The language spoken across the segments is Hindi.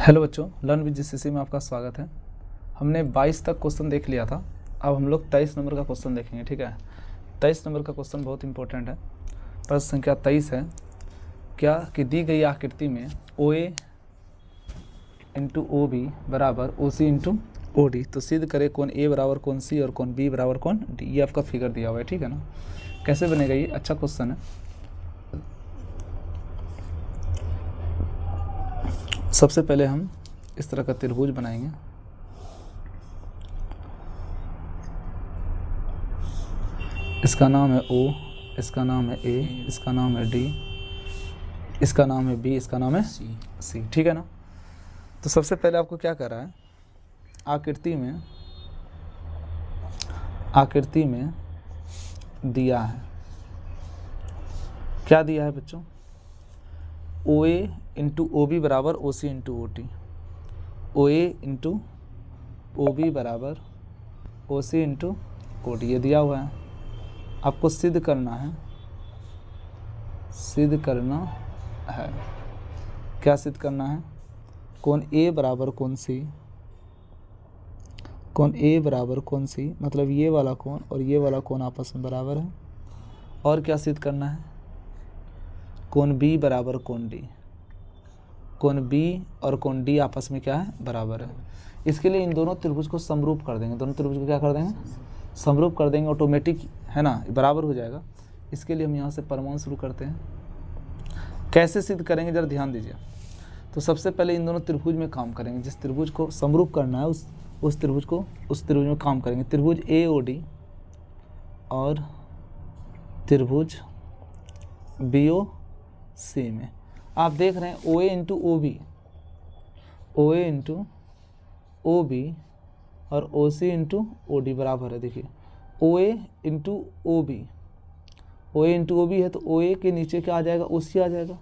हेलो बच्चों, लर्न विद जीसीसी में आपका स्वागत है। हमने 22 तक क्वेश्चन देख लिया था। अब हम लोग 23 नंबर का क्वेश्चन देखेंगे। ठीक है, 23 नंबर का क्वेश्चन बहुत इंपॉर्टेंट है। प्रश्न संख्या 23 है क्या कि दी गई आकृति में OA इंटू OB बराबर OC इंटू OD, तो सिद्ध करें कौन A बराबर कौन C और कौन B बराबर कौन D। ये आपका फिगर दिया हुआ है। ठीक है ना, कैसे बनेगा ये अच्छा क्वेश्चन है। सबसे पहले हम इस तरह का त्रिभुज बनाएंगे। इसका नाम है O, इसका नाम है A, इसका नाम है D, इसका नाम है B, इसका नाम है C। ठीक है ना। तो सबसे पहले आपको क्या कर रहा है, आकृति में दिया है, क्या दिया है बच्चों, OA इंटू OB बराबर OC into OT, OA into OB बराबर OC इंटू OD, ये दिया हुआ है। आपको सिद्ध करना है, क्या सिद्ध करना है, कौन A बराबर कौन C, कौन A बराबर कौन C, मतलब ये वाला कोण और ये वाला कोण आपस में बराबर है। और क्या सिद्ध करना है, कौन B बराबर कौन D, कौन B और कौन D आपस में क्या है, बराबर है। इसके लिए इन दोनों त्रिभुज को समरूप कर देंगे, दोनों त्रिभुज को क्या कर देंगे, समरूप कर देंगे, ऑटोमेटिक है ना, बराबर हो जाएगा। इसके लिए हम यहाँ से प्रमाण शुरू करते हैं। कैसे सिद्ध करेंगे जरा ध्यान दीजिए। तो सबसे पहले इन दोनों त्रिभुज में काम करेंगे, जिस त्रिभुज को समरूप करना है उस त्रिभुज में काम करेंगे। त्रिभुज AOD और त्रिभुज BOC में आप देख रहे हैं OA इंटू OB और OC इंटू OD बराबर है। देखिए OA इंटू OB है तो OA के नीचे क्या आ जाएगा, OC आ जाएगा।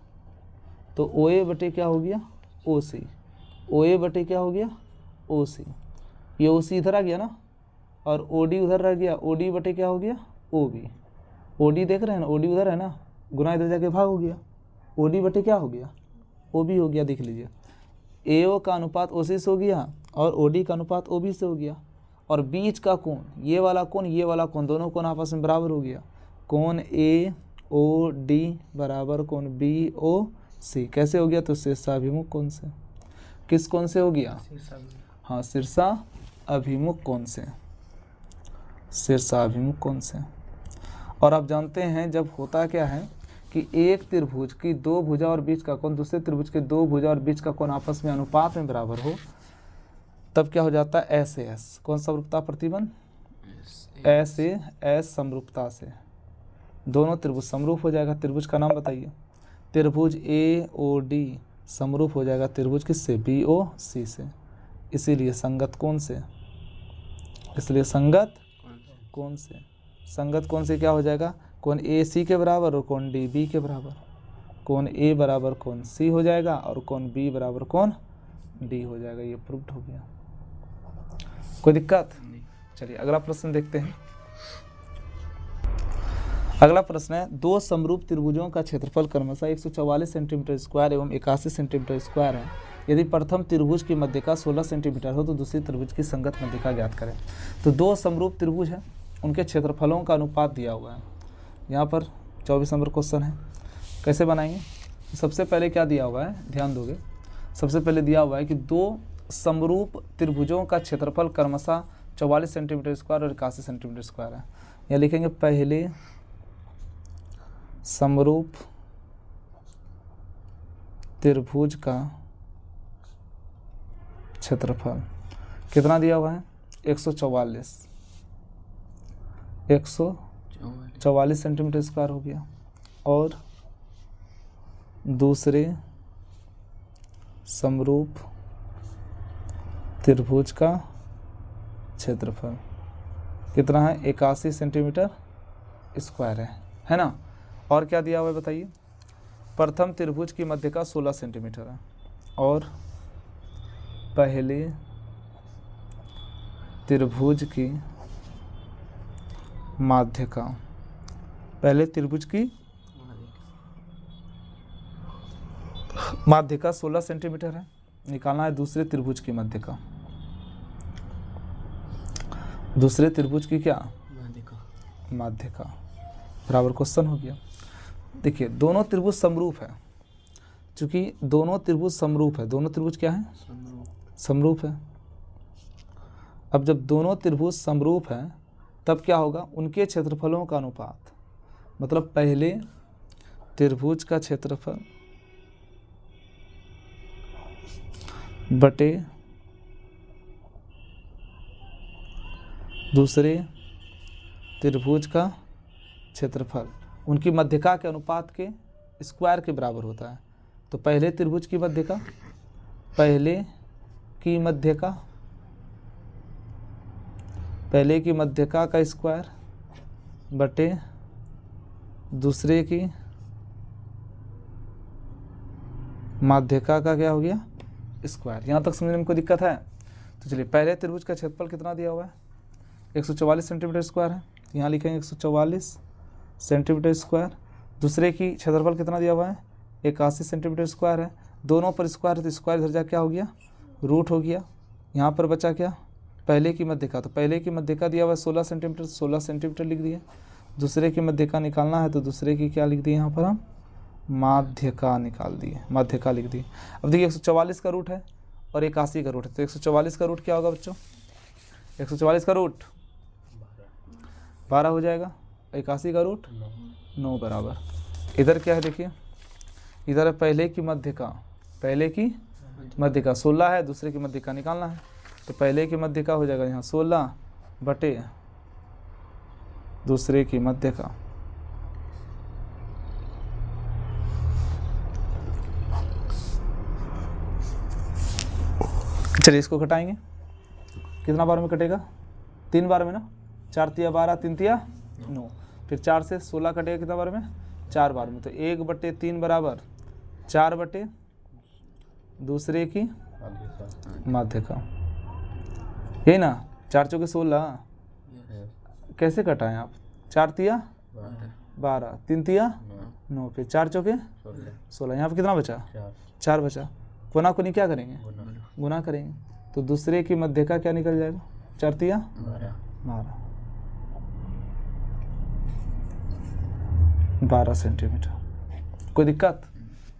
तो OA बटे क्या हो गया, OC, OA बटे क्या हो गया, OC। ये OC इधर आ गया ना, और OD उधर रह गया, OD बटे क्या हो गया, OB। OD देख रहे हैं ना, OD उधर है ना, गुना इधर जाके भाग हो गया, OD बटे क्या हो गया, OB हो गया। देख लीजिए AO का अनुपात OC से हो गया और OD का अनुपात OB से हो गया। और बीच का कोण, ये वाला कोण दोनों कोण आपस में बराबर हो गया। कोण AOD बराबर कोण BOC कैसे हो गया, तो शीर्षाभिमुख कोण से। किस कोण से हो गया, हाँ शीर्षाभिमुख कोण से। और आप जानते हैं जब होता क्या है कि एक त्रिभुज की दो भुजा और बीच का कोण दूसरे त्रिभुज के दो भुजा और बीच का कोण आपस में अनुपात में बराबर हो, तब क्या हो जाता है, SAS। कौन समरूपता प्रतिबंध, SAS समरूपता से दोनों त्रिभुज समरूप हो जाएगा। त्रिभुज का नाम बताइए, त्रिभुज AOD समरूप हो जाएगा त्रिभुज किससे, BOC से। इसीलिए संगत कोण से, संगत कोण से क्या हो जाएगा, कोण AC के बराबर और कोण D B के बराबर। कोण A बराबर कोण C हो जाएगा और कोण B बराबर कोण D हो जाएगा। ये प्रूव्ड हो गया, कोई दिक्कत नहीं। चलिए अगला प्रश्न देखते हैं। अगला प्रश्न है, दो समरूप त्रिभुजों का क्षेत्रफल क्रमशः 144 सेंटीमीटर स्क्वायर एवं 81 सेंटीमीटर स्क्वायर है। यदि प्रथम त्रिभुज की मध्यिका 16 सेंटीमीटर हो तो दूसरी त्रिभुज की संगत मध्यिका ज्ञात करें। तो दो समरूप त्रिभुज है, उनके क्षेत्रफलों का अनुपात दिया हुआ है। यहाँ पर 24 नंबर क्वेश्चन है, कैसे बनाएंगे। सबसे पहले क्या दिया हुआ है, ध्यान दोगे। सबसे पहले दिया हुआ है कि दो समरूप त्रिभुजों का क्षेत्रफल क्रमशः 44 सेंटीमीटर स्क्वायर और 81 सेंटीमीटर स्क्वायर है। यहाँ लिखेंगे पहले समरूप त्रिभुज का क्षेत्रफल कितना दिया हुआ है, 144 सेंटीमीटर स्क्वायर हो गया। और दूसरे समरूप त्रिभुज का क्षेत्रफल कितना है, 81 सेंटीमीटर स्क्वायर है ना। और क्या दिया हुआ है बताइए, प्रथम त्रिभुज की मध्यिका 16 सेंटीमीटर है और पहले त्रिभुज की माध्यिका, पहले त्रिभुज की माध्यिका 16 सेंटीमीटर है निकालना है दूसरे त्रिभुज की मध्य का। दूसरे त्रिभुज की क्या? माध्य का। बराबर क्वेश्चन हो गया। देखिए दोनों त्रिभुज समरूप है, चूंकि दोनों त्रिभुज समरूप है, दोनों त्रिभुज क्या है? समरूप है। अब जब दोनों त्रिभुज समरूप है तब क्या होगा? उनके क्षेत्रफलों का अनुपात, मतलब पहले त्रिभुज का क्षेत्रफल बटे दूसरे त्रिभुज का क्षेत्रफल उनकी मध्यका के अनुपात के स्क्वायर के बराबर होता है। तो पहले त्रिभुज की मध्यका, पहले की मध्यका, पहले की मध्यका का स्क्वायर बटे दूसरे की माध्यका का क्या हो गया? स्क्वायर। यहाँ तक समझने में कोई दिक्कत है? तो चलिए पहले त्रिभुज का क्षेत्रफल कितना दिया हुआ है? 144 सेंटीमीटर स्क्वायर है, यहाँ लिखेंगे 144 सेंटीमीटर स्क्वायर। दूसरे की क्षेत्रफल कितना दिया हुआ है? 81 सेंटीमीटर स्क्वायर है। दोनों पर स्क्वायर है तो स्क्वायर इधर जा क्या हो गया? रूट हो गया। यहाँ पर बचा क्या? पहले की मध्यका। तो पहले की मध्यका दिया हुआ है 16 सेंटीमीटर, 16 सेंटीमीटर लिख दिए। दूसरे की मध्यका निकालना है तो दूसरे की क्या लिख दिए? यहाँ पर हम माध्यका निकाल दिए, माध्यका लिख दिए। अब देखिए 144 का रूट है और 81 का रूट है, तो 144 का रूट क्या होगा बच्चों? 144 का रूट 12 हो जाएगा, 81 का रूट 9 बराबर। इधर क्या है देखिए, इधर है पहले की मध्यका, पहले की मध्यका 16 है, दूसरे की मध्यका निकालना है तो पहले की मध्यका हो जाएगा यहाँ 16 बटे दूसरे की मध्यका। चलिए इसको घटाएंगे, कितना बार में कटेगा? 3 बार में ना, 4 तिया 12, 3 तिया 9, फिर 4 से 16 कटेगा कितना बार में? 4 बार में। तो 1/3 बराबर 4 बटे दूसरे की माध्यका, यही ना? 4 चौके 16, कैसे कटाएं आप? 4 तिया 12, 3 तिया 9, फिर 4 चौके 16, यहाँ पर कितना बचा? 4 बचा। कोना कोनी क्या करेंगे? गुना करेंगे। तो दूसरे की मध्यका क्या निकल जाएगा? 4 तिया 12 सेंटीमीटर। कोई दिक्कत?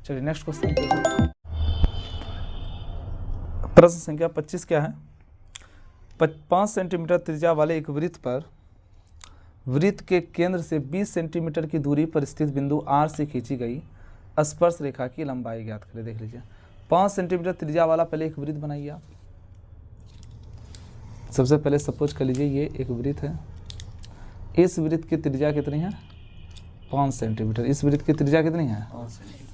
चलिए नेक्स्ट क्वेश्चन। प्रश्न संख्या 25 क्या है? 5 सेंटीमीटर त्रिज्या वाले एक वृत्त पर वृत्त के केंद्र से 20 सेंटीमीटर की दूरी पर स्थित बिंदु R से खींची गई स्पर्श रेखा की लंबाई ज्ञात करें। देख लीजिए 5 सेंटीमीटर त्रिज्या वाला पहले एक वृत्त बनाइए आप। सबसे पहले सपोज कर लीजिए ये एक वृत्त है, इस वृत्त की त्रिज्या कितनी है? 5 सेंटीमीटर। इस वृत्त की त्रिज्या कितनी है?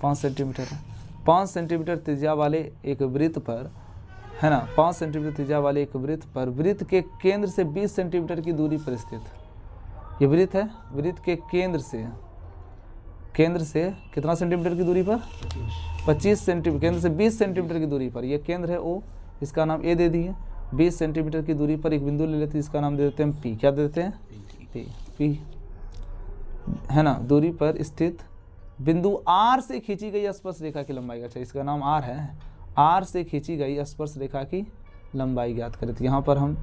5 सेंटीमीटर है। 5 सेंटीमीटर त्रिज्या वाले एक वृत्त पर, है ना, 5 सेंटीमीटर त्रिज्या वाले एक वृत्त पर वृत्त के केंद्र से 20 सेंटीमीटर की दूरी पर स्थित ये वृत्त है। वृत्त के केंद्र से कितना सेंटीमीटर की दूरी पर? 25 सेंटीमीटर। केंद्र से 20 सेंटीमीटर की दूरी पर, ये केंद्र है O, इसका नाम A दे दिए। 20 सेंटीमीटर की दूरी पर एक बिंदु ले लेते हैं, इसका नाम दे देते हैं P। क्या दे देते हैं? P, है ना। दूरी पर स्थित बिंदु R से खींची गई स्पर्श रेखा की लंबाई, अच्छा इसका नाम R है। R से खींची गई स्पर्श रेखा की लंबाई ज्ञात करें। तो यहाँ पर हम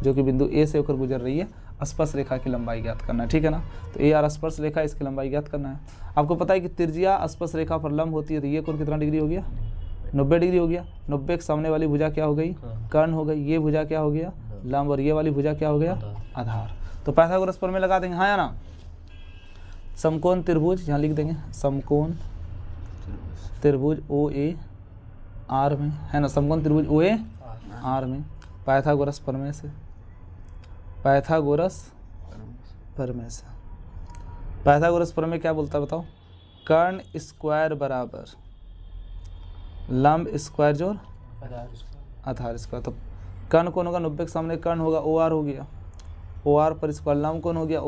जो कि बिंदु A से होकर गुजर रही है स्पर्श रेखा की लंबाई ज्ञात करना है, ठीक है ना। तो AR स्पर्श रेखा, इसकी लंबाई ज्ञात करना है। आपको पता है कि त्रिज्या स्पर्श रेखा पर लंब होती है, तो ये कोण कितना डिग्री हो गया? 90 डिग्री हो गया। 90 के सामने वाली भुजा क्या हो गई? कर्ण हो गई। ये भुजा क्या हो गया? लंब। और ये वाली भुजा क्या हो गया? आधार। तो पाइथागोरस प्रमेय लगा देंगे, हाँ या ना। समकोण त्रिभुज यहाँ लिख देंगे, समकोण त्रिभुज OA R में, है ना, समकोण त्रिभुज OA R में पाइथागोरस प्रमेय से, पाइथागोरस प्रमेय क्या बोलता है बताओ? कर्ण स्क्वायर बराबर लंब स्क्वायर जोड़ आधार स्क्वायर। तो कर्ण कौन होगा? 90 के सामने कर्ण होगा, OR हो गया। OR पर स्क्वायर लंब कौन हो गया?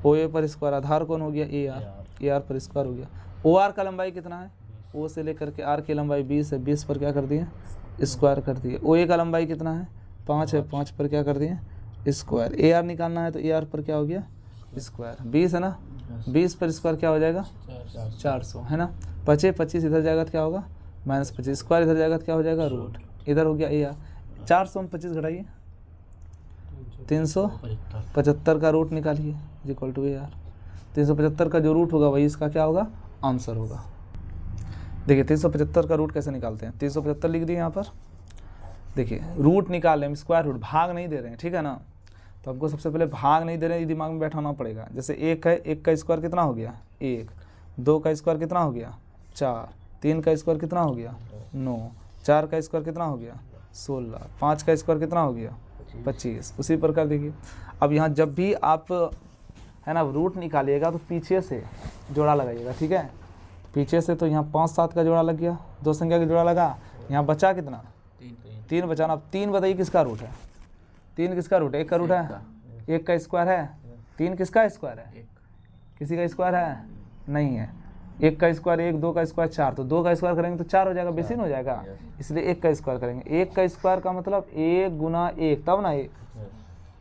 OA पर स्क्वायर आधार कौन हो गया? AR पर स्क्वायर हो गया। OR का लंबाई कितना है? O से लेकर के R की लंबाई 20 है, 20 पर क्या कर दिए? स्क्वायर कर दिए। OA का लंबाई कितना है? 5 है, 5 पर क्या कर दिए? स्क्वायर। AR निकालना है तो AR पर क्या हो गया? स्क्वायर। 20 है ना, 20 पर स्क्वायर क्या हो जाएगा? 400, है ना। 25 इधर जाएगा तो क्या होगा? -25 स्क्वायर इधर जाएगा तो क्या हो जाएगा रूट, इधर हो गया ए आर। 400 में 25 घटाइए 375 का रूट निकालिए इक्वल टू ए आर। 375 का जो रूट होगा वही इसका क्या होगा आंसर होगा। देखिए 375 का रूट कैसे निकालते हैं, 375 लिख दिए यहाँ पर। देखिए रूट निकाल रहे हैं, स्क्वायर रूट, भाग नहीं दे रहे हैं, ठीक है ना। तो हमको सबसे पहले भाग नहीं दे रहे हैं, ये दिमाग में बैठाना पड़ेगा। जैसे 1 है, 1 का स्क्वायर कितना हो गया 1, 2 का स्क्वायर कितना हो गया 4, 3 का स्क्वायर कितना हो गया 9, 4 का स्क्वायर कितना हो गया 16, 5 का स्क्वायर कितना हो गया 25। उसी प्रकार देखिए अब यहाँ जब भी आप है ना रूट निकालिएगा तो पीछे से जोड़ा लगाइएगा, ठीक है। पीछे से तो यहाँ 5 7 का जोड़ा लग गया, 2 संख्या का जोड़ा लगा, यहाँ बचा कितना 3 बचाना। अब 3 बताइए किसका रूट है, 3 किसका रूट है, 1 का रूट है, 1 का स्क्वायर है, 3 किसका स्क्वायर है, किसी का स्क्वायर है नहीं है। 1 का स्क्वायर 1, 2 का स्क्वायर 4, तो 2 का स्क्वायर करेंगे तो 4 हो जाएगा, बेसिन हो जाएगा, इसलिए 1 का स्क्वायर करेंगे। 1 का स्क्वायर का मतलब 1 गुना 1 तब ना 1,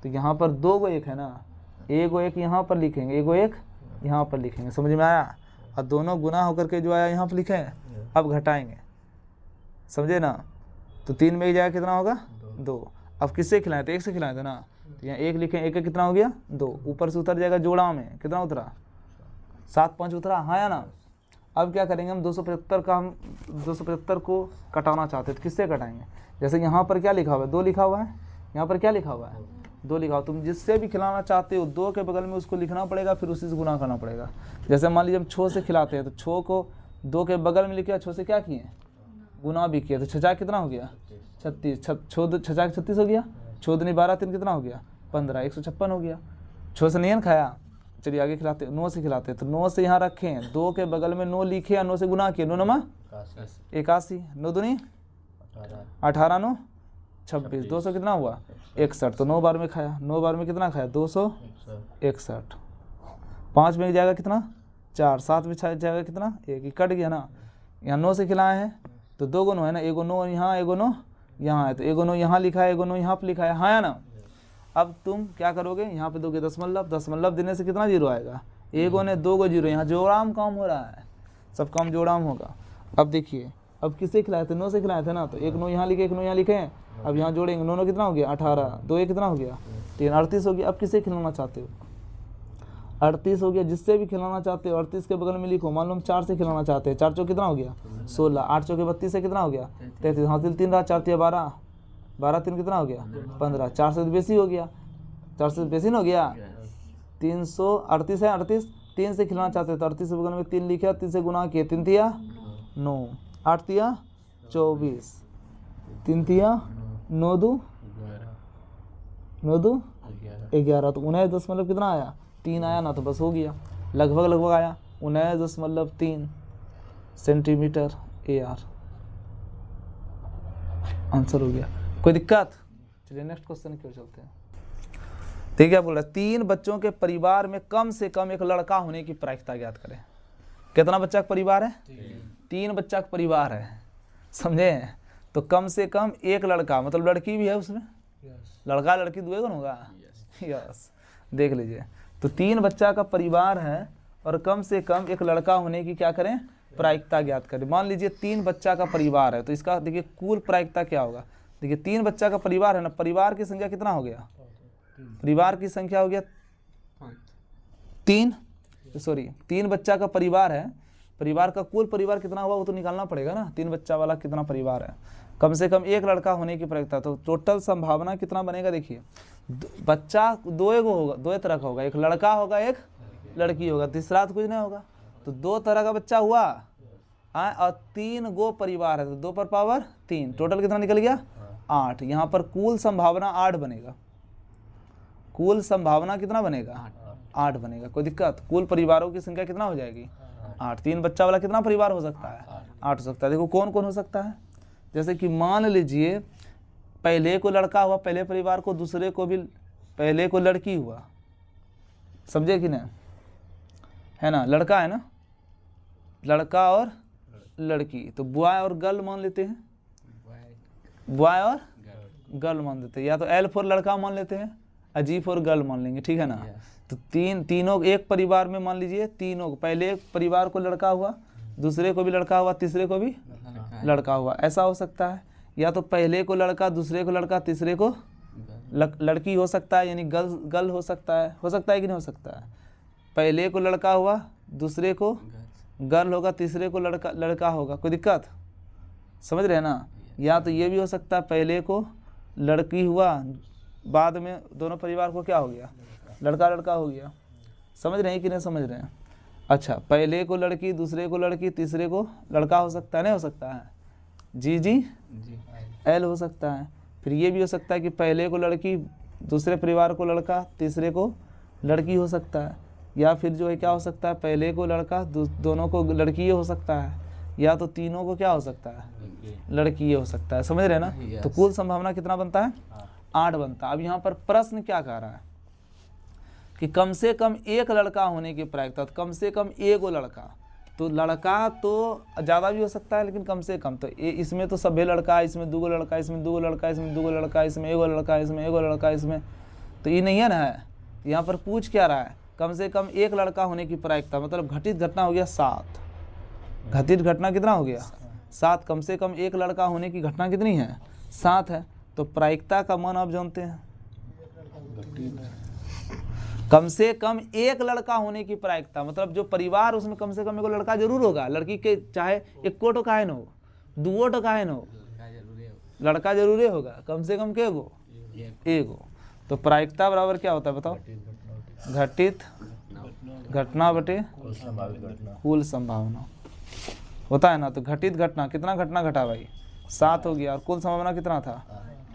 तो यहाँ पर 2 गो 1 है ना, 1 गो 1 यहाँ पर लिखेंगे, 1 गो 1 यहाँ पर लिखेंगे, समझ में आया। और दोनों गुना होकर के जो आया यहाँ पर लिखे, अब घटाएंगे, समझे ना। तो 3 में एक जाएगा कितना होगा 2। अब किससे खिलाए थे, 1 से खिलाए थे ना, तो यहाँ 1 लिखें, 1 का कितना हो गया 2, ऊपर से उतर जाएगा जोड़ा में, कितना उतरा 7 5 उतरा, हाँ या ना। अब क्या करेंगे हम 275 का, हम 275 को कटाना चाहते हैं तो किससे कटाएंगे। जैसे यहाँ पर क्या लिखा हुआ है 2 लिखा हुआ है, यहाँ पर क्या लिखा हुआ है 2 लिखा हुआ, तुम जिससे भी खिलाना चाहते हो 2 के बगल में उसको लिखना पड़ेगा, फिर उसी से गुना करना पड़ेगा। जैसे मान लीजिए हम 6 से खिलाते हैं तो 6 को 2 के बगल में लिखे, 6 से क्या किए गुना भी किया, तो 6 कितना हो गया 36, 6 36 हो गया, 6 दूनी 12, 3 कितना हो गया 15, 156 हो गया। 6 से नहीं खाया, चलिए आगे खिलाते, 9 से खिलाते, तो 9 से यहाँ रखें, 2 के बगल में 9 लिखे या 9 से गुना किए, 9 नमा 81, 9 दूनी 18, 9 26, 200 कितना हुआ 61, तो 9 बार में खाया, 9 बार में कितना खाया 261। 5 में जाएगा कितना 4, 7 में जाएगा कितना 1, कट गया ना। यहाँ 9 से खिलाए हैं तो 2 गो 9 है ना, 1 गो 9 यहाँ, 1 गो 9 यहाँ है, तो 1 गो 9 यहाँ लिखा है, 1 गो 9 यहाँ पर लिखा है, हाँ या ना। अब तुम क्या करोगे, यहाँ पे दोगे दशमलव, दशमलव देने से कितना जीरो आएगा, 1 गो ने 2 गो जीरो, यहाँ जोड़ा में काम हो रहा है, सब काम जोड़ा में होगा। अब देखिए अब किससे खिलाए थे 9 से खिलाए थे ना, तो 1 9 यहाँ लिखे, 1 9 यहाँ लिखे, अब यहाँ जोड़ेंगे, 9 9 कितना हो गया 18, 2 1 कितना हो गया 3, 38 हो गया। अब किससे खिलाना चाहते हो 38 हो गया, जिससे भी खिलाना चाहते हो 38 के बगल में लिखो। मान लो हम 4 से खिलाना चाहते हैं, 4 चौक कितना हो गया 16, 8 चौके 32 से कितना हो गया 33, हासिल 3 रहा, 4 3 12, 12 3 कितना हो गया 15, 4 से बेसी हो गया, 4 से बेसी हो गया 338 है, 38 3 से खिलाना चाहते हैं तो 38 के बगल में 3 लिखा, 3 से गुना किए, 3 तिया 9, 8 तिया 24, 3 तिया 9 2 11, तो 19 दशमलव कितना आया 3 आया ना, तो बस हो गया, लगभग आया 19.3 सेंटीमीटर AR, आंसर हो गया। कोई दिक्कत, चलिए नेक्स्ट क्वेश्चन की ओर चलते हैं। ठीक है, बोल रहा है 3 बच्चों के परिवार में कम से कम एक लड़का होने की प्रायिकता ज्ञात करें। कितना बच्चा का परिवार है 3 बच्चा का परिवार है, समझे। तो कम से कम एक लड़का, मतलब लड़की भी है उसमें, लड़का लड़की दुए कौन होगा, यस। देख लीजिए, तो 3 बच्चा का परिवार है और कम से कम एक लड़का होने की क्या करें प्रायिकता ज्ञात करें। मान लीजिए 3 बच्चा का परिवार है, तो इसका देखिए कुल प्रायिकता क्या होगा। देखिए 3 बच्चा का परिवार है ना, परिवार की संख्या कितना हो गया, परिवार की संख्या हो गया 3, 3 बच्चा का परिवार है, परिवार का कुल परिवार कितना हुआ वो तो निकालना पड़ेगा ना, 3 बच्चा वाला कितना परिवार है, कम से कम एक लड़का होने की प्रायिकता। तो टोटल संभावना कितना बनेगा, देखिए बच्चा 2 होगा, 2 तरह का होगा, एक लड़का होगा एक लड़की होगा, तीसरा तो कुछ नहीं होगा, तो 2 तरह का बच्चा हुआ और 3 गो परिवार है, तो 2 पर पावर 3, टोटल कितना निकल गया 8। यहाँ पर कुल संभावना 8 बनेगा, कुल संभावना कितना बनेगा 8 बनेगा। कोई दिक्कत, कुल परिवारों की संख्या कितना हो जाएगी 8। 3 बच्चा वाला कितना परिवार हो सकता है 8 हो सकता है। देखो कौन कौन हो सकता है, जैसे कि मान लीजिए पहले को लड़का हुआ पहले परिवार को, दूसरे को भी पहले को लड़की हुआ, समझे कि नहीं, है ना, लड़का है ना, लड़का और लड़की, तो बॉय और गर्ल मान लेते हैं, बॉय और गर्ल मान लेते हैं, या तो L फॉर लड़का मान लेते हैं, G फॉर गर्ल मान लेंगे, ठीक है ना। तो तीनों एक परिवार में मान लीजिए, तीनों पहले एक परिवार को लड़का हुआ, दूसरे को भी लड़का हुआ, तीसरे को भी लड़का हुआ, ऐसा हो सकता है। या तो पहले को लड़का, दूसरे को लड़का, तीसरे को लड़की हो सकता है, यानी गर्ल हो सकता है कि नहीं हो सकता है। पहले को लड़का हुआ, दूसरे को गर्ल होगा, तीसरे को लड़का होगा, कोई दिक्कत? समझ रहे हैं ना। या तो ये भी हो सकता है पहले को लड़की हुआ, बाद में दोनों परिवार को क्या हो गया, लड़का हो गया। समझ रहे हैं कि नहीं समझ रहे हैं? अच्छा, पहले को लड़की, दूसरे को लड़की, तीसरे को लड़का हो सकता है, नहीं हो सकता है? जी एल हो सकता है। फिर ये भी हो सकता है कि पहले को लड़की, दूसरे परिवार को लड़का, तीसरे को लड़की हो सकता है। या फिर जो है क्या हो सकता है, पहले को लड़का, दोनों को लड़की हो सकता है। या तो तीनों को क्या हो सकता है, लड़की हो सकता है। समझ रहे हैं ना। तो कुल संभावना कितना बनता है, 8 बनता है। अब यहाँ पर प्रश्न क्या कह रहा है कि कम से कम एक लड़का होने की प्रायिकता, कम से कम एक लड़का, तो लड़का तो ज़्यादा भी हो सकता है लेकिन कम से कम। तो इसमें तो सभे लड़का, इसमें 2 लड़का, इसमें 2 लड़का, इसमें 2 लड़का, इसमें 1 लड़का, इसमें 1 लड़का, इसमें, तो ये नहीं है ना। है यहाँ पर पूछ क्या रहा है, कम से कम एक लड़का होने की प्रायिकता, मतलब घटित घटना हो गया 7। घटित घटना कितना हो गया, 7। कम से कम एक लड़का होने की घटना कितनी है, 7 है। तो प्रायिकता का मान आप जानते हैं, कम से कम एक लड़का होने की प्रायिकता, मतलब जो परिवार उसमें कम से कम एक लड़का जरूर होगा। लड़की के चाहे एक कोटो काहे न हो, 2 तो काहे न हो, लड़का जरूर होगा। कम से कम के गो, एक गो। तो प्रायिकता बराबर क्या होता है बताओ, घटित घटना बटे कुल संभावना होता है ना। तो घटित घटना, कितना घटना घटा भाई, 7 हो गया, और कुल संभावना कितना था,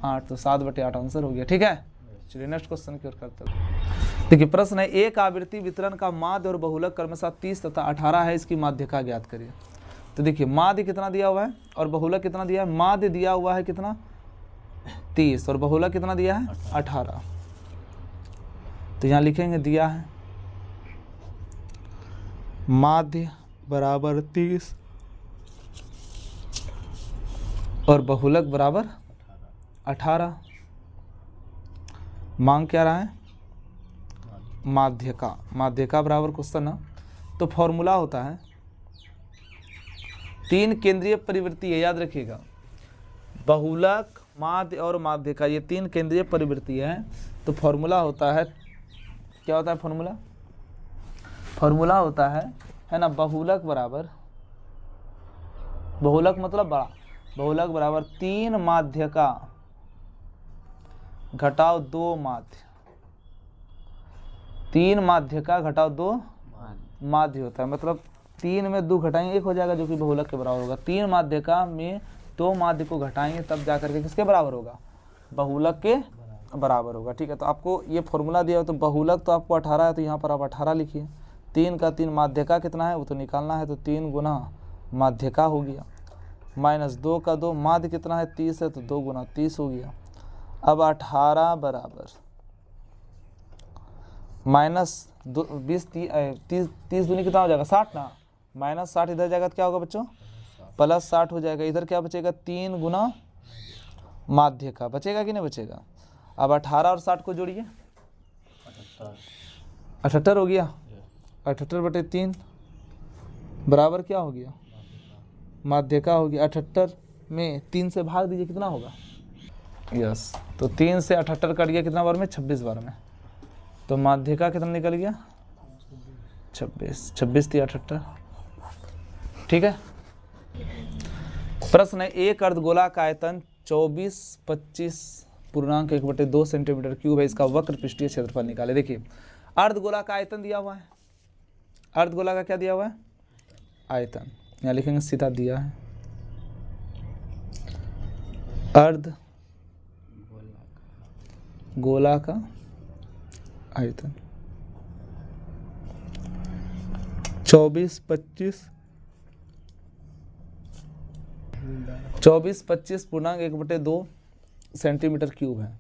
8। तो 7/8 आंसर हो गया। ठीक है, चलिए नेक्स्ट क्वेश्चन की ओर करते हैं। देखिए प्रश्न है, एक आवृत्ति वितरण का माध्य और बहुलक क्रमशः 30 तथा 18 है, इसकी माध्यका ज्ञात करिए। तो देखिए माध्य कितना दिया हुआ है और बहुलक कितना दिया है। माध्य दिया हुआ है कितना, 30, और बहुलक कितना दिया है, 18। तो यहाँ लिखेंगे दिया है माध्य बराबर 30 और बहुलक बराबर 18। मांग क्या रहा है, माध्यका। माध्यका बराबर क्वेश्चन ना, तो फॉर्मूला होता है 3 केंद्रीय परिवृत्ति है, याद रखिएगा। बहुलक, माध्य और माध्यका, ये 3 केंद्रीय परिवृत्ति है। तो फॉर्मूला होता है, क्या होता है फॉर्मूला, फॉर्मूला होता है ना, बहुलक बराबर, बहुलक मतलब बड़ा, बहुलक बराबर 3 माध्यका घटाओ 2 माध्य। 3 माध्यका घटाओ 2 माध्य होता है, मतलब 3 में 2 घटाएंगे 1 हो जाएगा, जो कि बहुलक के बराबर होगा। 3 माध्यका में 2 माध्य को घटाएंगे तब जाकर के किसके बराबर होगा, बहुलक के बराबर होगा। ठीक है, तो आपको ये फॉर्मूला दिया हो, तो बहुलक तो आपको 18 है, तो यहाँ पर आप 18 लिखिए। 3 का 3 माध्यका कितना है वो तो निकालना है, तो 3 गुना माध्यका हो गया, माइनस 2 का 2 माध्य कितना है 30 है, तो 2 गुना 30 हो गया। अब 18 बराबर माइनस 20, 30 दूनी कितना हो जाएगा 60 ना, माइनस 60 इधर जाएगा तो क्या होगा बच्चों, प्लस 60 हो जाएगा। इधर क्या बचेगा, 3 गुना माध्य का बचेगा कि नहीं बचेगा। अब 18 और 60 को जोड़िए, 78 हो गया। 78/3 बराबर क्या हो गया, माध्यका हो गया। 78 में 3 से भाग दीजिए, कितना होगा, यस। तो 3 से 78 कट गया, कितना बार में, 26 बार में। तो माध्यका कितना निकल गया, 26। 26 × 78, ठीक है। प्रश्न है, एक अर्धगोला का आयतन 24/25 सेंटीमीटर क्यूब है, इसका वक्र पृष्ठीय क्षेत्रफल निकाले। देखिए अर्धगोला का आयतन दिया हुआ है, अर्धगोला का क्या दिया हुआ है, आयतन। यहाँ लिखेंगे सीधा दिया है अर्ध गोला का आयतन 24/25 सेंटीमीटर क्यूब है।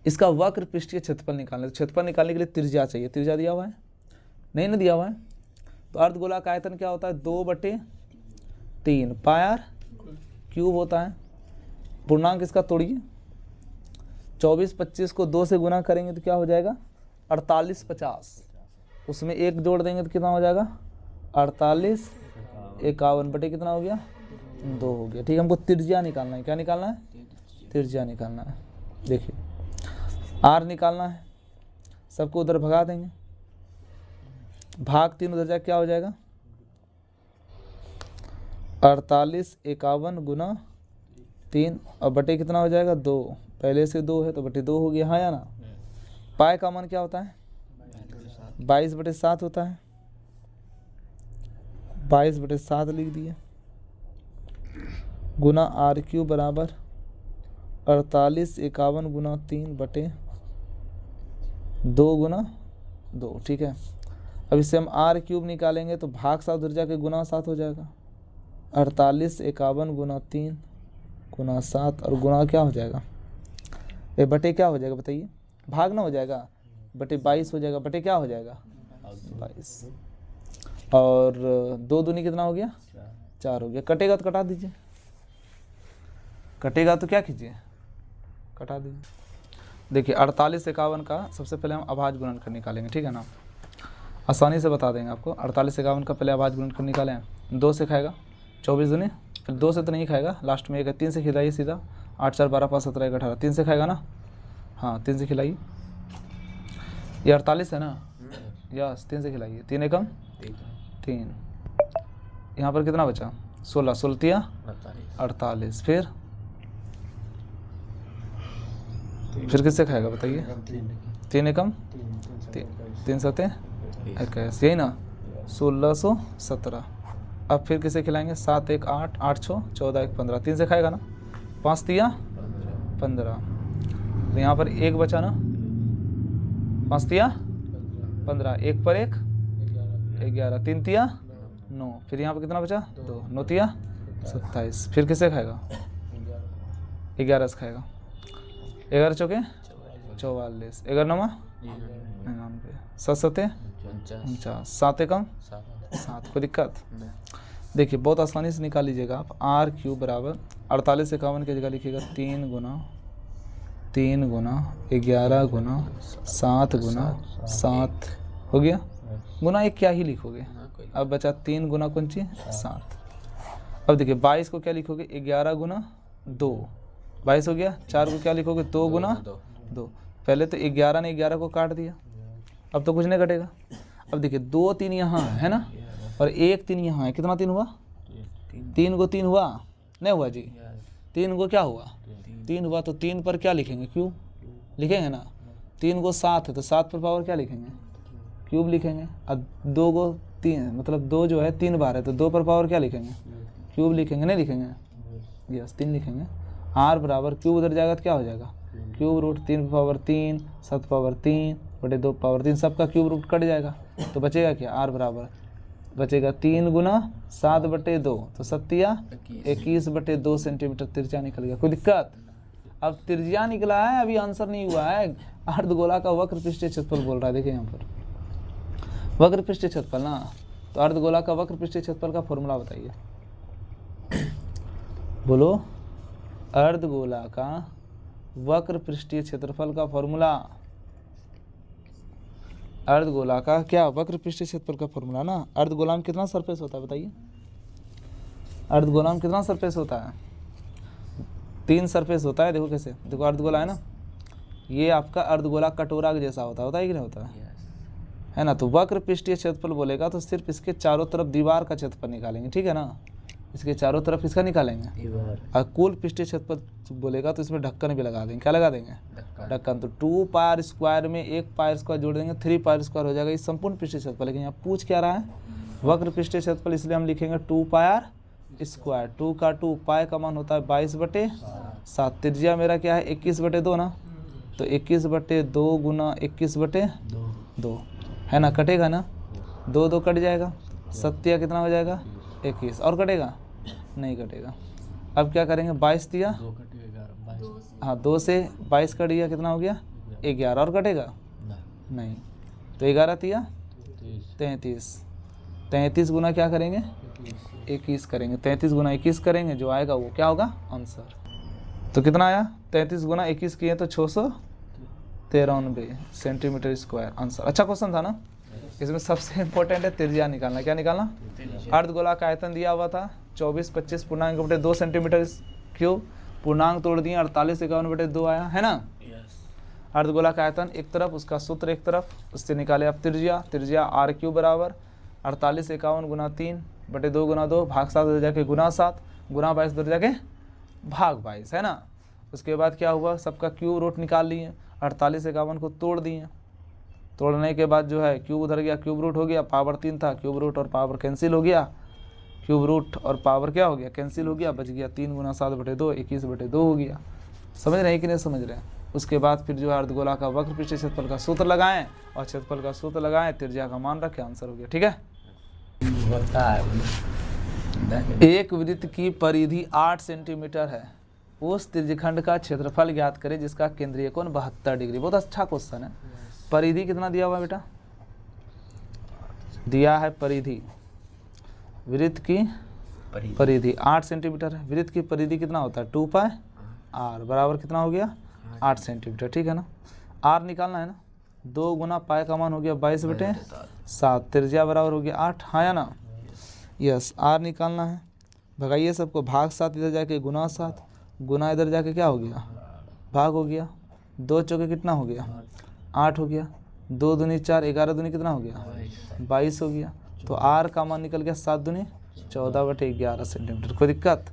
इसका वक्र पृष्ठीय क्षेत्रफल निकालना है। क्षेत्रफल निकालने के लिए त्रिज्या चाहिए, त्रिज्या दिया हुआ है, नहीं ना दिया हुआ है। तो अर्धगोला का आयतन क्या होता है, 2/3 पायर क्यूब होता है। पूर्णांक इसका तोड़िए, 24/25 को 2 से गुना करेंगे तो क्या हो जाएगा 48/50, उसमें 1 जोड़ देंगे तो कितना हो जाएगा 48, 51 बटे कितना हो गया 2 हो गया। ठीक है, हमको त्रिज्या निकालना है। क्या निकालना है? त्रिज्या निकालना है। देखिए r निकालना है, सबको उधर भगा देंगे, भाग 3 उधर जाके क्या हो जाएगा? 48 51 गुना 3 और बटे कितना हो जाएगा? 2। पहले से 2 है तो बटे 2 हो गया, हाँ या ना? पाई का मान क्या होता है? 22/7 होता है। 22/7 लिख दिए, गुना r³ बराबर 48 51 गुना 3 बटे 2 गुना 2। ठीक है, अब इससे हम r³ निकालेंगे तो भाग 7 उधर जाके गुना 7 हो जाएगा। 48 51 गुना 3 गुना 7 और गुना क्या हो जाएगा? ये बटे क्या हो जाएगा बताइए? भाग ना हो जाएगा, बटे 22 हो जाएगा। बटे क्या हो जाएगा? 22 और 2 दूनी कितना हो गया? 4 हो गया। कटेगा तो कटा दीजिए, कटेगा तो क्या कीजिए? कटा दीजिए। देखिए 48 51 का सबसे पहले हम अभाज्य गुणनखंड निकालेंगे। ठीक है ना, आसानी से बता देंगे आपको। 48 51 का पहले अभाज्य गुणनखंड निकालें, 2 से खाएगा 24 दूनी, फिर 2 से तो नहीं खाएगा, लास्ट में एक है 3 से खिलाइए सीधा, 8 4 12 5 17 1 18, 3 से खाएगा ना? हाँ 3 से खिलाइए। ये 48 है ना? यस, 3 से खिलाइए। 3 एकम 3, यहाँ पर कितना बचा? 16 16 48, फिर किससे खाएगा बताइए? 3 एकम 3 7 21, यही ना? 1617। अब फिर किसे खिलाएंगे? 7 1 8 8 6 14 1 15, 3 से खाएगा ना? 5 3 15, तो यहाँ पर 1 बचा ना? 5 3 15, 1 पर 1 11, 3 3 9, फिर यहाँ पर कितना बचा? 2 9 3 27, फिर किसे खाएगा? 11 से खाएगा। 11 चौके 44, 11 9 99, 7 7 49, 7 एकम 7। कोई दिक्कत? देखिए बहुत आसानी से निकाल लीजिएगा आप। r³ बराबर 48 51 की जगह लिखिएगा 3 गुना 11 गुना 7 गुना 7 हो गया। गुना 1 क्या ही लिखोगे? अब बचा 3 गुना कौन सी? 7। अब देखिए 22 को क्या लिखोगे? 11 गुना 2, 22 हो गया। 4 को क्या लिखोगे? 2 गुना 2। पहले तो 11 ने 11 को काट दिया, अब तो कुछ नहीं कटेगा। अब देखिए 2 3 यहाँ है ना, और 1 3 यहाँ है। कितना 3 हुआ? 3 को 3 हुआ नहीं हुआ जी? 3 को क्या हुआ? 3 हुआ, तो 3 पर क्या लिखेंगे? क्यूब लिखेंगे ना। 3 को 7 है तो 7 पर पावर क्या लिखेंगे? क्यूब लिखेंगे। अब 2 को 3 मतलब 2 जो है 3 बार है तो 2 पर पावर क्या लिखेंगे? क्यूब लिखेंगे। नहीं लिखेंगे? यस 3 लिखेंगे। r बराबर क्यूब उधर जाएगा तो क्या हो जाएगा? क्यूब रूट 3 पावर 3 7 पावर 3 बटे 2 पावर 3, सबका क्यूब रूट कट जाएगा तो बचेगा क्या? r बराबर बचेगा 3 गुना 7 बटे 2, तो 7 21 बटे 2 सेंटीमीटर त्रिज्या निकल गया। कोई दिक्कत? अब त्रिज्या निकला है, अभी आंसर नहीं हुआ है। अर्धगोला का वक्र पृष्ठीय क्षेत्रफल बोल रहा है। देखिए यहाँ पर वक्र पृष्ठीय क्षेत्रफल ना, तो अर्धगोला का वक्र पृष्ठीय क्षेत्रफल का फॉर्मूला बताइए। बोलो, अर्धगोला का वक्र पृष्ठीय क्षेत्रफल का फॉर्मूला। अर्धगोला का क्या? वक्र पृष्ठीय क्षेत्रफल का फॉर्मूला ना। अर्धगोला में कितना सरफेस होता है बताइए? अर्धगोला में कितना सरफेस होता है? 3 सरफेस होता है। देखो कैसे, देखो अर्धगोला है ना, ये आपका अर्धगोला कटोरा के जैसा होता है कि नहीं होता है ना। तो वक्र पृष्ठीय क्षेत्रफल बोलेगा तो सिर्फ इसके चारों तरफ दीवार का क्षेत्रफल निकालेंगे। ठीक है ना, इसके चारों तरफ इसका निकालेंगे। और कुल पृष्ठीय क्षेत्रफल बोलेगा तो इसमें ढक्कन भी लगा देंगे। क्या लगा देंगे? ढक्कन। तो 2 पाई स्क्वायर में 1 पाई स्क्वायर जोड़ देंगे, 3 पाई स्क्वायर हो जाएगा। ये संपूर्ण पृष्ठीय क्षेत्रफल। लेकिन यहाँ पूछ क्या रहा है? वक्र पृष्ठीय क्षेत्रफल, इसलिए हम लिखेंगे 2 पाई स्क्वायर। 2 का 2, पाई का मान होता है 22/7। त्रिज्या मेरा क्या है? 21/2 ना, तो 21/2 गुना 21/2 है ना। कटेगा ना, 2 2 कट जाएगा, 7 कितना हो जाएगा? 21। और कटेगा? नहीं कटेगा। अब क्या करेंगे? 22 दिया, हाँ 2 से 22 कट गया, कितना हो गया? 11। और कटेगा? नहीं। तो 11 दिया 33। 33 गुना क्या करेंगे? 21 करेंगे। 33 गुना 21 करेंगे, जो आएगा वो क्या होगा? आंसर। तो कितना आया? 33 गुना 21 किए तो 693 सेंटीमीटर स्क्वायर आंसर। अच्छा क्वेश्चन था ना। इसमें सबसे इंपॉर्टेंट है त्रिज्या निकालना। क्या निकालना? अर्धगोला का आयतन दिया हुआ था 24 25 पूर्णांक बटे 2 सेंटीमीटर क्यूब, पूर्णांक तोड़ दिए 48 51 बटे 2 आया है ना। अर्धगोला का आयतन एक तरफ, उसका सूत्र एक तरफ, उससे निकाले अब त्रिज्या आर क्यूब बराबर 48 51 गुना 3 बटे 2 गुना 2 भाग 7 दर्जा के गुना 7 गुना 22 दर्जा के भाग 22 है ना। उसके बाद क्या हुआ, सबका क्यूब रूट निकाल लिए, 48 51 को तोड़ दिए, तोड़ने के बाद जो है क्यूब उधर गया, क्यूब रूट हो गया, पावर 3 था, क्यूब रूट और पावर कैंसिल हो गया, क्यूब रूट और पावर क्या हो गया, कैंसिल हो गया, बच गया 3 गुना 7 बटे 2 21 बटे 2 हो गया। समझ रहे हैं कि नहीं समझ रहे हैं। उसके बाद फिर जो है अर्धगोला का वक्र पृष्ठ क्षेत्रफल का सूत्र लगाएं और क्षेत्रफल का सूत्र लगाएं, त्रिज्या का मान रखें, आंसर हो गया। ठीक है। एक वृत्त की परिधि 8 सेंटीमीटर है, उस त्रिज्यखंड का क्षेत्रफल ज्ञात करें जिसका केंद्रीय कोण 72 डिग्री। बहुत अच्छा क्वेश्चन है। परिधि कितना दिया हुआ है बेटा, दिया है परिधि, वृत्त की परिधि 8 सेंटीमीटर है। वृत्त की परिधि कितना होता है 2 पाई आर बराबर कितना हो गया 8 सेंटीमीटर। ठीक है ना। आर निकालना है ना, 2 गुना पाई का मान हो गया 22 बटे 7, त्रिज्या बराबर हो गया 8, हाँ या ना। यस, आर निकालना है, भगाइए सबको, भाग 7 इधर जाके गुना 7 गुना इधर जाके क्या हो गया भाग हो गया, 2 चौके कितना हो गया 8 हो गया, 2 दूनी 4 11 दूनी कितना हो गया 22 हो गया। तो आर का मान निकल गया 7 दूनी 14 बटे 11 सेंटीमीटर। कोई दिक्कत,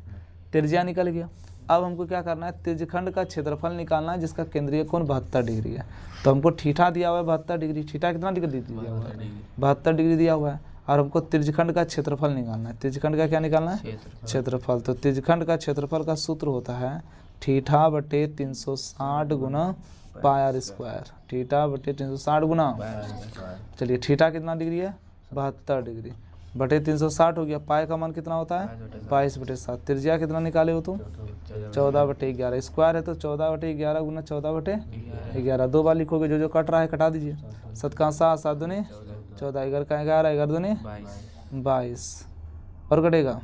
त्रिज्या निकल गया। अब हमको क्या करना है, त्रिज्यखंड का क्षेत्रफल निकालना है जिसका केंद्रीय कोण 72 डिग्री है। तो हमको थीटा दिया हुआ है 72 डिग्री, थीटा कितना डिग्री दिया हुआ है 72 डिग्री दिया हुआ है, और हमको त्रिज्यखंड का क्षेत्रफल निकालना है। त्रिज्यखंड का क्या निकालना है क्षेत्रफल। तो त्रिज्यखंड का क्षेत्रफल का सूत्र होता है थीटा बटे 360 गुना पाई आर स्क्वायर, थीटा बटे 360 गुना, चलिए थीटा कितना डिग्री है 72 डिग्री बटे 360 हो गया, पाई का मान कितना होता है 22 बटे 7, त्रिज्या कितना निकाले हो तुम 14 बटे 11, स्क्वायर है तो 14 बटे 11 गुना 14 बटे 11, 2 बार लिखोगे, जो जो कट रहा है कटा दीजिए, 7 का 7 7 दूनी 14, 11 का 11 11 दूनी 22 और कटेगा,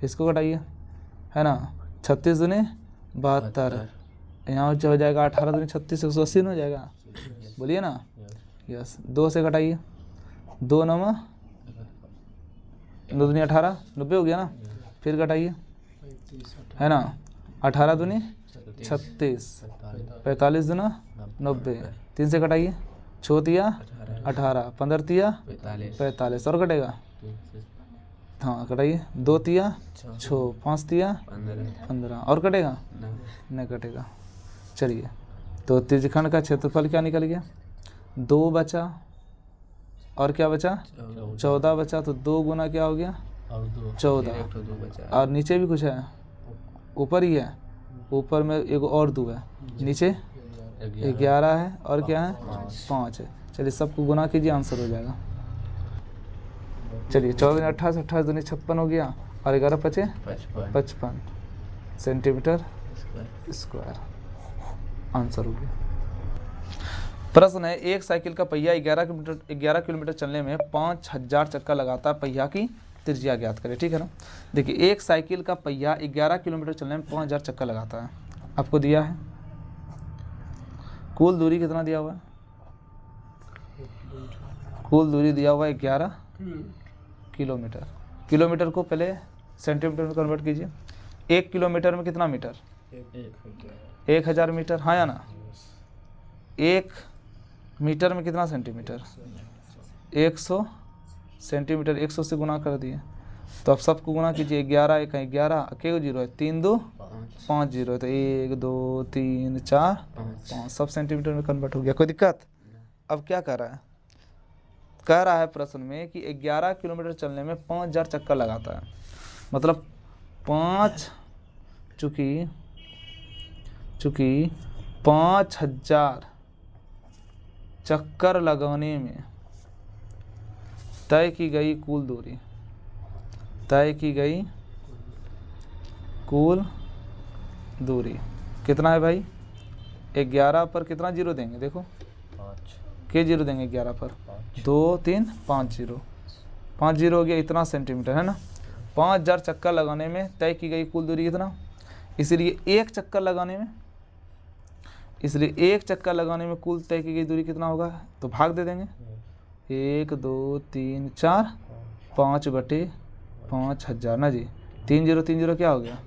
इसको कटाइए है ना, 36 दूनी 72, यहाँ हो जाएगा 18 दूनी 36 180 हो जाएगा, बोलिए ना। यस, 2 से कटाइए, 2 9 2 दूनी 18 90 हो गया ना, फिर घटाइए है ना, 18 दूनी 36 45 दूना 90, 3 से घटाइए, 6 तिया 18 15 तिया 45 और कटेगा, हाँ कटाइए, 2 तिया 6 5 तिया 15 और कटेगा नहीं कटेगा। चलिए, तो त्रिज्यखंड का क्षेत्रफल क्या निकल गया 2 बचा और क्या बचा 14 बचा, तो 2 गुना क्या हो गया 14, और नीचे भी कुछ है, ऊपर ही है, ऊपर में एक और 2 है, नीचे 11 है और क्या है 5 है। चलिए सबको गुना कीजिए, आंसर हो जाएगा। चलिए 14 28 28 दूनी 56 हो गया और 11 पचे 55 सेंटीमीटर स्क्वायर, आंसर हो गया। प्रश्न है, एक साइकिल का पहिया 11 किलोमीटर चलने में 5000 चक्कर लगाता है, पहिया की त्रिज्या ज्ञात करें। ठीक है ना। देखिए, एक साइकिल का पहिया 11 किलोमीटर चलने में 5000 चक्कर लगाता है, आपको दिया है, कुल दूरी कितना दिया हुआ है, कुल दूरी दिया हुआ है 11 किलोमीटर। किलोमीटर को पहले सेंटीमीटर में कन्वर्ट कीजिए, 1 किलोमीटर में कितना मीटर 1000 मीटर, हाँ या ना। 1 मीटर में कितना सेंटीमीटर 100 सेंटीमीटर, 100 से गुना कर दिए, तो अब सबको गुना कीजिए, 11 1 11 के 0 है, 3 2 5 0 है, तो 1 2 3 4 5 सब सेंटीमीटर में कन्वर्ट हो गया। कोई दिक्कत। अब क्या कह रहा है, कह रहा है प्रश्न में कि 11 किलोमीटर चलने में 5000 चक्कर लगाता है, मतलब 5 चूँकि 5000 चक्कर लगाने में तय की गई कुल दूरी, तय की गई कुल दूरी कितना है भाई, 11 पर कितना जीरो देंगे, देखो 5 के जीरो देंगे 11 पर 2 3 5 0, 5 0 हो गया, इतना सेंटीमीटर है ना। 5000 चक्कर लगाने में तय की गई कुल दूरी कितना, इसलिए एक चक्कर लगाने में कुल तय की गई दूरी कितना होगा, तो भाग दे देंगे, 1 2 3 4 5 बटे 5000 ना जी। 3030 क्या हो गया,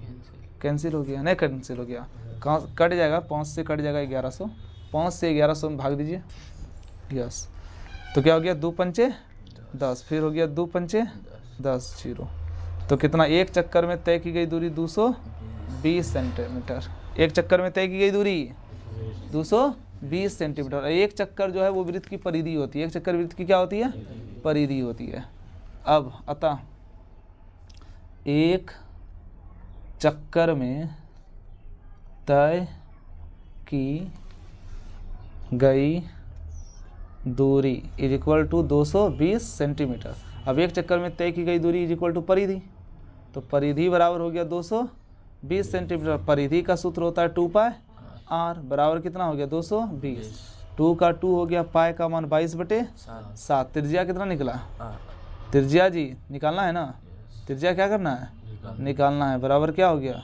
कैंसिल हो गया, नहीं कैंसिल हो गया, कहाँ कट जाएगा, 5 से कट जाएगा 1100, 5 से 1100 में भाग दीजिए, यस। तो क्या हो गया, 2 पंचे 10, फिर हो गया 2 पंचे 10, 0। तो कितना, एक चक्कर में तय की गई दूरी 220 सेंटीमीटर, एक चक्कर में तय की गई दूरी 220 सेंटीमीटर। एक चक्कर जो है वो वृत्त की परिधि होती है, एक चक्कर वृत्त की क्या होती है, परिधि होती है। अब अतः एक चक्कर में तय की गई दूरी इज इक्वल टू 220 सेंटीमीटर। अब एक चक्कर में तय की गई दूरी इज इक्वल टू परिधि, तो परिधि बराबर हो गया 220 सेंटीमीटर। परिधि का सूत्र होता है 2 पाई आर, बराबर कितना हो गया 220, 2 का 2 हो गया, पाई का मान 22/7। त्रिज्या कितना निकला, त्रिज्या जी निकालना है ना, त्रिज्या क्या करना है, निकालना है, बराबर क्या हो गया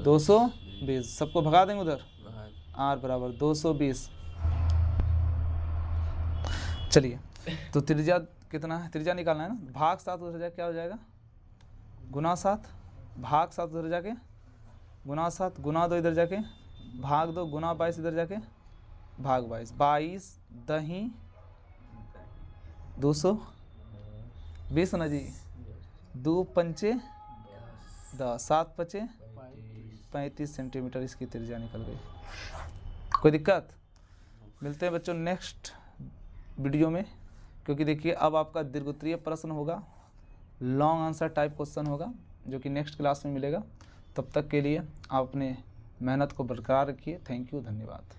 220। सबको भगा देंगे उधर, आर बराबर 220। चलिए, तो त्रिज्या कितना है, त्रिज्या निकालना है ना, भाग 7 उधर जाके क्या हो जाएगा, गुना 7, भाग 7 उधर जाके गुना 7, गुना 2 इधर जाके भाग 2, गुना 22 इधर जाके भाग 22, 22 दही 220 ना जी, 2 पंचे 10, 7 पचे 35 सेंटीमीटर इसकी त्रिज्या निकल गई। कोई दिक्कत, मिलते हैं बच्चों नेक्स्ट वीडियो में, क्योंकि देखिए अब आपका दीर्घोत्तरीय प्रश्न होगा, लॉन्ग आंसर टाइप क्वेश्चन होगा, जो कि नेक्स्ट क्लास में मिलेगा। तब तक के लिए आप अपने मेहनत को बरकरार रखिए। थैंक यू, धन्यवाद।